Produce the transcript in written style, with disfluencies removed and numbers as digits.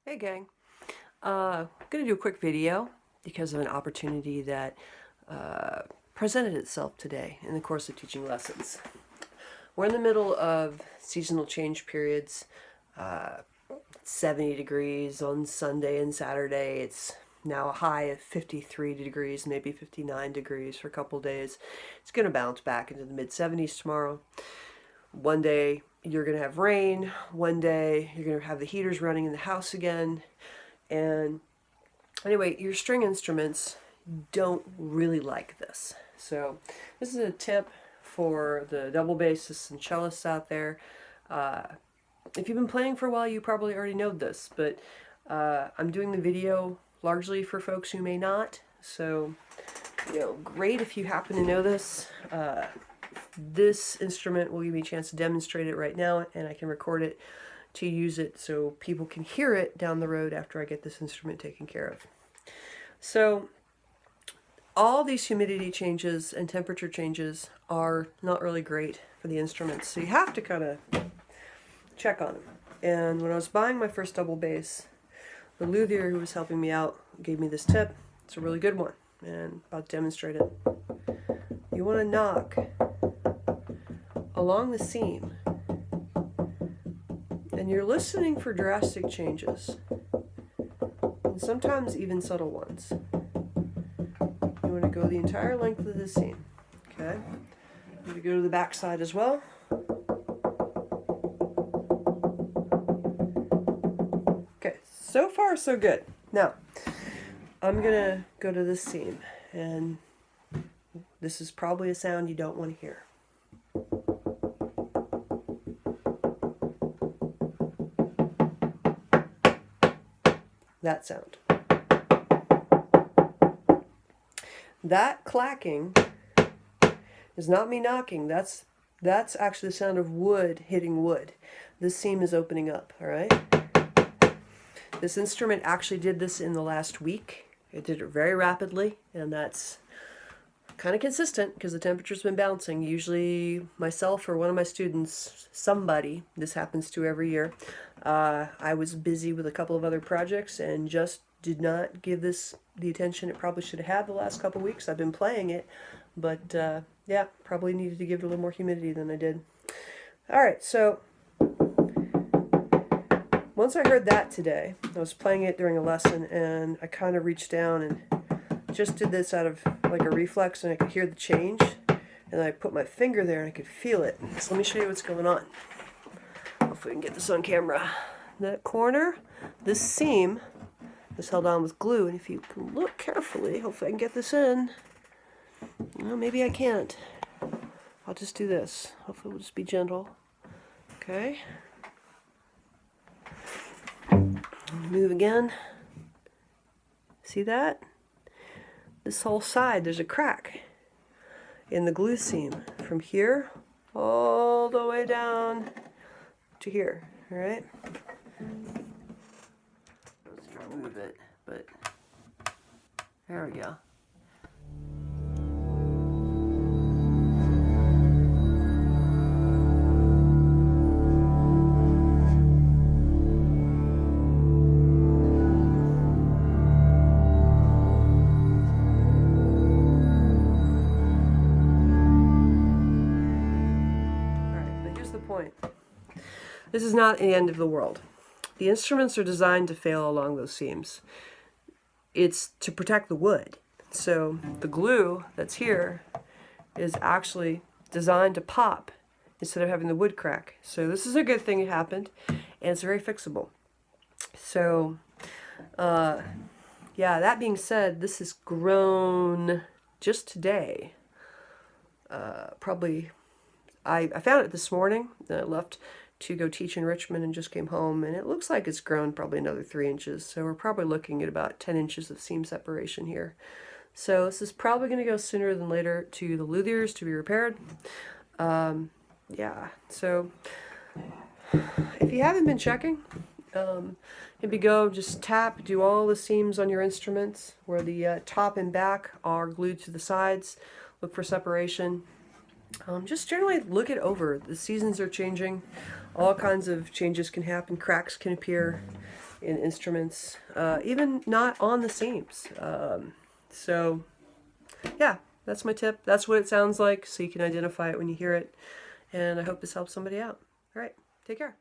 Hey gang, I'm going to do a quick video because of an opportunity that presented itself today in the course of teaching lessons. We're in the middle of seasonal change periods, 70 degrees on Sunday and Saturday. It's now a high of 53 degrees, maybe 59 degrees for a couple days. It's going to bounce back into the mid-70s tomorrow. One day you're going to have rain, one day you're going to have the heaters running in the house again, and anyway, your string instruments don't really like this. So this is a tip for the double bassists and cellists out there. If you've been playing for a while, you probably already know this, but I'm doing the video largely for folks who may not, so great if you happen to know this. This instrument will give me a chance to demonstrate it right now, and I can record it to use it so people can hear it down the road after I get this instrument taken care of. So all these humidity changes and temperature changes are not really great for the instruments, so you have to kind of check on them. And when I was buying my first double bass, the luthier who was helping me out gave me this tip. It's a really good one, and I'll demonstrate it. You want to knock along the seam, and you're listening for drastic changes, and sometimes even subtle ones. You want to go the entire length of the seam. Okay, I'm going to go to the back side as well. Okay, so far so good. Now I'm gonna go to this seam, and this is probably a sound you don't want to hear. That sound. That clacking is not me knocking. That's actually the sound of wood hitting wood. This seam is opening up, all right? This instrument actually did this in the last week. It did it very rapidly, and that's kind of consistent because the temperature's been bouncing. Usually myself or one of my students, somebody, this happens to every year. I was busy with a couple of other projects and just did not give this the attention it probably should have had the last couple of weeks. I've been playing it, but yeah, probably needed to give it a little more humidity than I did. All right, so once I heard that today, I was playing it during a lesson, and I kind of reached down and just did this out of like a reflex, and I could hear the change, and I put my finger there and I could feel it. So let me show you what's going on. Hopefully we can get this on camera. That corner, this seam is held on with glue, and if you can look carefully, hopefully I can get this in. Well, maybe I can't. I'll just do this. Hopefully we'll just be gentle. Okay. Move again. See that? This whole side, there's a crack in the glue seam from here all the way down to here. All right. Let's try to move it, but there we go. This is not the end of the world. The instruments are designed to fail along those seams. It's to protect the wood. So the glue that's here is actually designed to pop instead of having the wood crack. So this is a good thing it happened, and it's very fixable. So yeah, that being said, this has grown just today. Probably, I found it this morning, then I left to go teach in Richmond and just came home, and it looks like it's grown probably another 3 inches, so we're probably looking at about 10 inches of seam separation here. So this is probably going to go sooner than later to the luthiers to be repaired. Yeah, so if you haven't been checking, maybe go just tap, do all the seams on your instruments where the top and back are glued to the sides. Look for separation. Just generally look it over. The seasons are changing. All kinds of changes can happen. Cracks can appear. in instruments, even not on the seams. So yeah, that's my tip. That's what it sounds like, so you can identify it when you hear it. And I hope this helps somebody out. All right, take care.